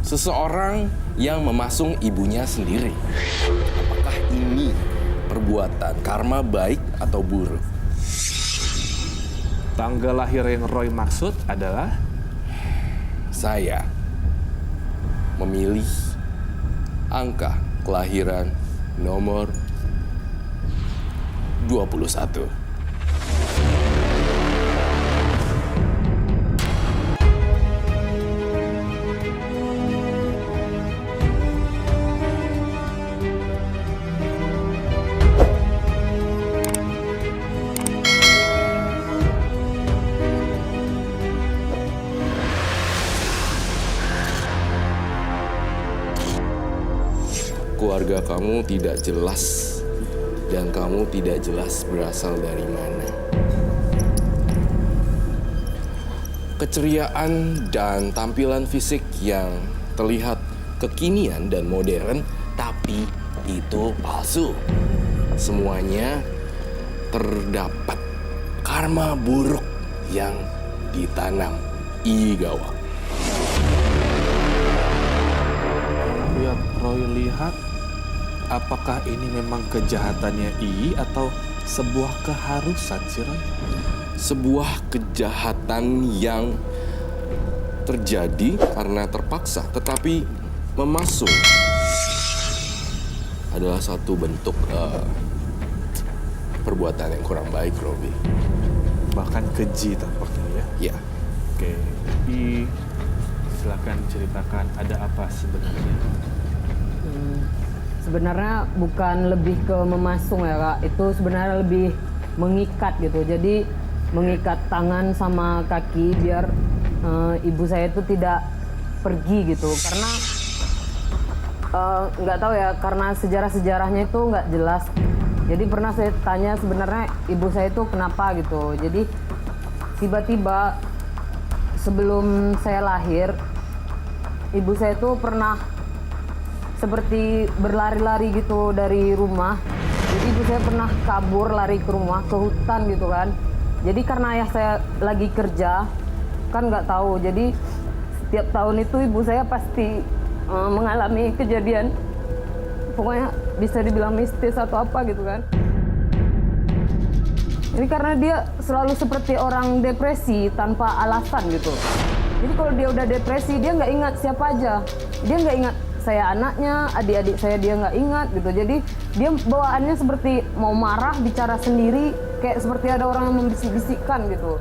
Seseorang yang memasung ibunya sendiri. Apakah ini perbuatan karma baik atau buruk? Tanggal lahir yang Roy maksud adalah? Saya memilih angka kelahiran nomor 21. Keluarga kamu tidak jelas dan kamu tidak jelas berasal dari mana. Keceriaan dan tampilan fisik yang terlihat kekinian dan modern, tapi itu palsu. Semuanya terdapat karma buruk yang ditanam Iigawa. Yang Roy lihat, apakah ini memang kejahatannya Ii atau sebuah keharusan sih, Roy? Sebuah kejahatan yang terjadi karena terpaksa, tetapi memasung adalah satu bentuk perbuatan yang kurang baik, Robi. Bahkan keji tampaknya ya. Ya, Oke, Ii, silakan ceritakan ada apa sebenarnya. Sebenarnya bukan lebih ke memasung ya Kak, itu sebenarnya lebih mengikat gitu. Jadi mengikat tangan sama kaki biar ibu saya itu tidak pergi gitu. Karena nggak tahu ya, karena sejarah-sejarahnya itu nggak jelas. Jadi pernah saya tanya sebenarnya ibu saya itu kenapa gitu. Jadi tiba-tiba sebelum saya lahir, ibu saya itu pernah seperti berlari-lari gitu dari rumah. Jadi ibu saya pernah kabur lari ke rumah, ke hutan gitu kan. Jadi karena ayah saya lagi kerja, kan nggak tahu. Jadi setiap tahun itu ibu saya pasti mengalami kejadian, pokoknya bisa dibilang mistis atau apa gitu kan. Ini karena dia selalu seperti orang depresi tanpa alasan gitu. Jadi kalau dia udah depresi, dia nggak ingat siapa aja. Dia nggak ingat saya anaknya, adik-adik saya dia nggak ingat gitu. Jadi dia bawaannya seperti mau marah, bicara sendiri, kayak seperti ada orang yang membisik-bisikkan gitu.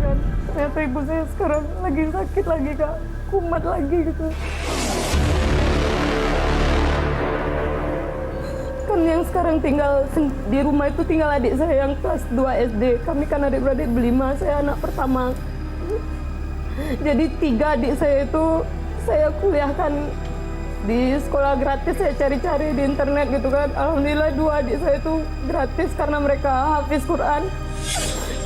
Dan ternyata ibu saya sekarang lagi sakit lagi Kak, kumat lagi gitu. Kan yang sekarang tinggal di rumah itu tinggal adik saya yang kelas 2 SD. Kami kan adik-beradik berlima, saya anak pertama. Jadi 3 adik saya itu saya kuliahkan di sekolah gratis, saya cari-cari di internet gitu kan. Alhamdulillah 2 adik saya itu gratis karena mereka hafiz Quran.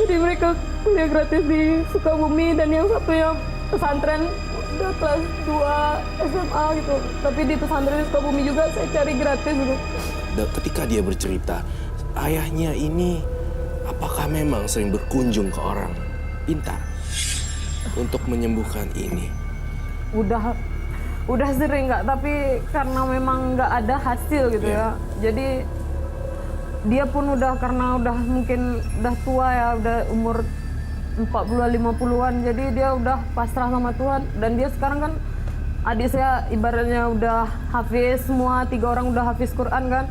Jadi mereka kuliah gratis di Sukabumi dan yang satunya pesantren udah kelas 2 SMA gitu. Tapi di pesantren di Sukabumi juga saya cari gratis gitu. dan ketika dia bercerita, ayahnya ini apakah memang sering berkunjung ke orang pintar untuk menyembuhkan ini? Udah sering Kak, tapi karena memang nggak ada hasil gitu ya. Jadi dia pun udah, karena udah mungkin udah tua ya, udah umur 40-an 50-an, jadi dia udah pasrah sama Tuhan. Dan dia sekarang kan, adik saya ibaratnya udah hafiz semua, 3 orang udah hafiz Quran kan.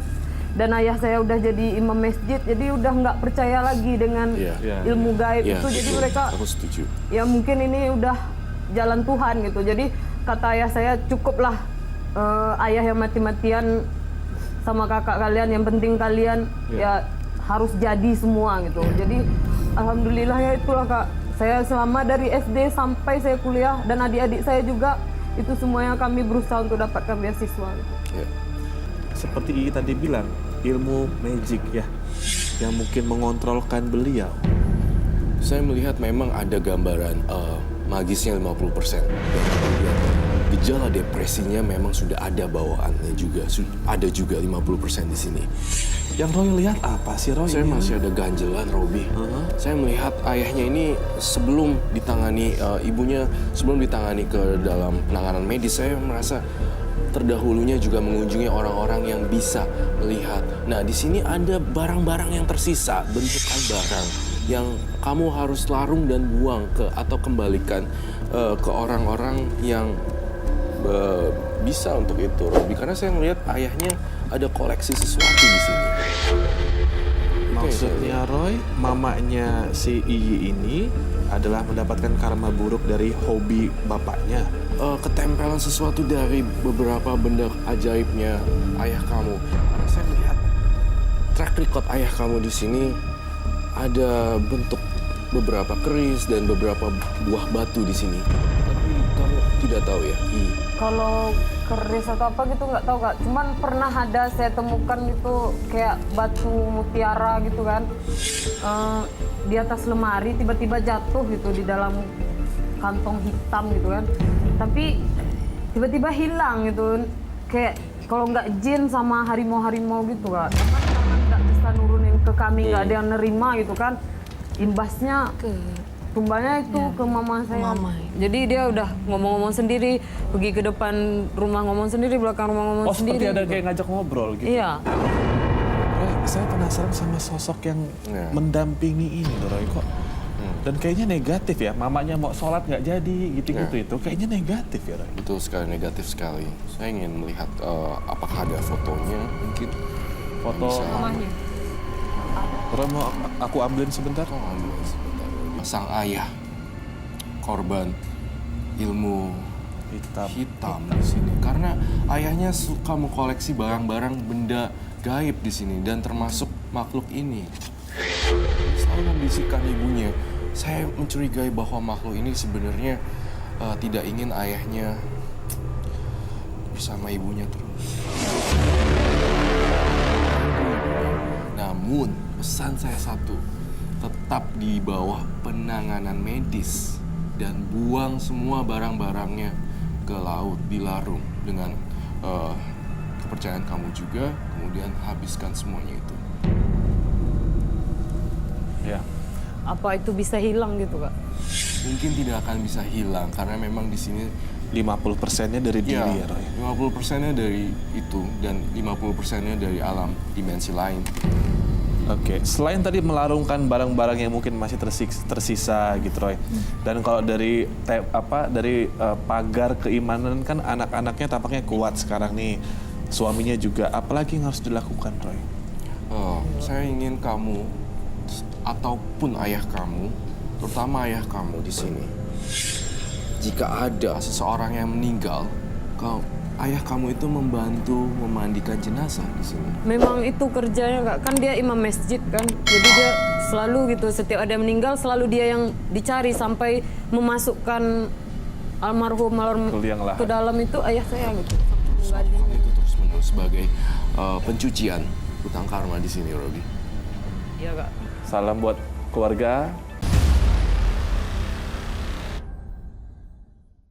Dan ayah saya udah jadi imam masjid, jadi udah nggak percaya lagi dengan ilmu gaib itu. Jadi mereka, aku setuju. Ya mungkin ini udah jalan Tuhan gitu. Jadi kata ayah saya, cukuplah ayah yang mati-matian sama kakak kalian, yang penting kalian ya harus jadi semua gitu. Jadi alhamdulillah ya itulah Kak. Saya selama dari SD sampai saya kuliah dan adik-adik saya juga, itu semuanya kami berusaha untuk dapatkan beasiswa gitu. Seperti Ii tadi bilang, ilmu magic ya, yang mungkin mengontrolkan beliau. Saya melihat memang ada gambaran magisnya 50%. gejala depresinya memang sudah ada bawaannya juga. Ada juga 50% di sini. Yang Roy lihat apa sih Roy? Saya masih ada ganjelan, Robi. Saya melihat ayahnya ini sebelum ditangani, ibunya sebelum ditangani ke dalam penanganan medis, saya merasa terdahulunya juga mengunjungi orang-orang yang bisa melihat. Nah, di sini ada barang-barang yang tersisa, bentukan barang yang kamu harus larung dan buang atau kembalikan ke orang-orang yang bisa untuk itu, Robi. Karena saya melihat ayahnya ada koleksi sesuatu di sini. Maksudnya Roy, mamanya si Iyi ini adalah mendapatkan karma buruk dari hobi bapaknya. Ketempelan sesuatu dari beberapa benda ajaibnya ayah kamu. Karena saya melihat track record ayah kamu di sini ada bentuk beberapa keris dan beberapa buah batu di sini. Tapi kamu tidak tahu ya, Kalau keris atau apa gitu nggak tahu Kak. Cuman pernah ada saya temukan gitu kayak batu mutiara gitu kan. Di atas lemari tiba-tiba jatuh gitu di dalam kantong hitam gitu kan. Tapi tiba-tiba hilang gitu. Kayak kalau nggak jin sama harimau-harimau gitu Kak. Karena nggak bisa nurunin ke kami, nggak ada yang nerima gitu kan. Imbasnya tumbanya itu ke mama saya. Jadi dia udah ngomong-ngomong sendiri, pergi ke depan rumah ngomong sendiri, belakang rumah ngomong sendiri. Seperti ada gitu. kayak ngajak ngobrol gitu. Iya. Roy, saya penasaran sama sosok yang mendampingi ini loh, Roy, kok. Dan kayaknya negatif ya, mamanya mau sholat nggak jadi gitu-gitu itu. Kayaknya negatif ya, Roy. betul sekali, negatif sekali. Saya ingin melihat apakah ada fotonya mungkin. Foto Bisa. Mamanya. Roy mau aku ambilin sebentar? Oh, ambil sebentar. Sang ayah, korban ilmu hitam di sini. Karena ayahnya suka mengkoleksi barang-barang benda gaib di sini dan termasuk makhluk ini. Selalu membisikkan ibunya. Saya mencurigai bahwa makhluk ini sebenarnya tidak ingin ayahnya bersama ibunya terus. Namun pesan saya satu, tetap di bawah penanganan medis dan buang semua barang-barangnya ke laut, dilarung dengan kepercayaan kamu juga, kemudian habiskan semuanya itu. Ya. Apa itu bisa hilang gitu Kak? Mungkin tidak akan bisa hilang karena memang di sini 50%-nya dari diri ya, Roy. 50%-nya dari itu dan 50%-nya dari alam dimensi lain. Oke, selain tadi melarungkan barang-barang yang mungkin masih tersisa gitu, Roy. Dan kalau dari pagar keimanan kan anak-anaknya tampaknya kuat sekarang nih. Suaminya juga, apalagi yang harus dilakukan, Roy? Saya ingin kamu ataupun ayah kamu, terutama ayah kamu di sini. Jika ada seseorang yang meninggal, ayah kamu itu membantu memandikan jenazah di sini. Memang itu kerjanya Kak, kan dia imam masjid kan. Jadi dia selalu gitu, setiap ada yang meninggal selalu dia yang dicari sampai memasukkan almarhum ke dalam itu ayah saya gitu. Melakukan itu terus-menerus sebagai pencucian hutang karma di sini, Robi. Iya Kak. Salam buat keluarga,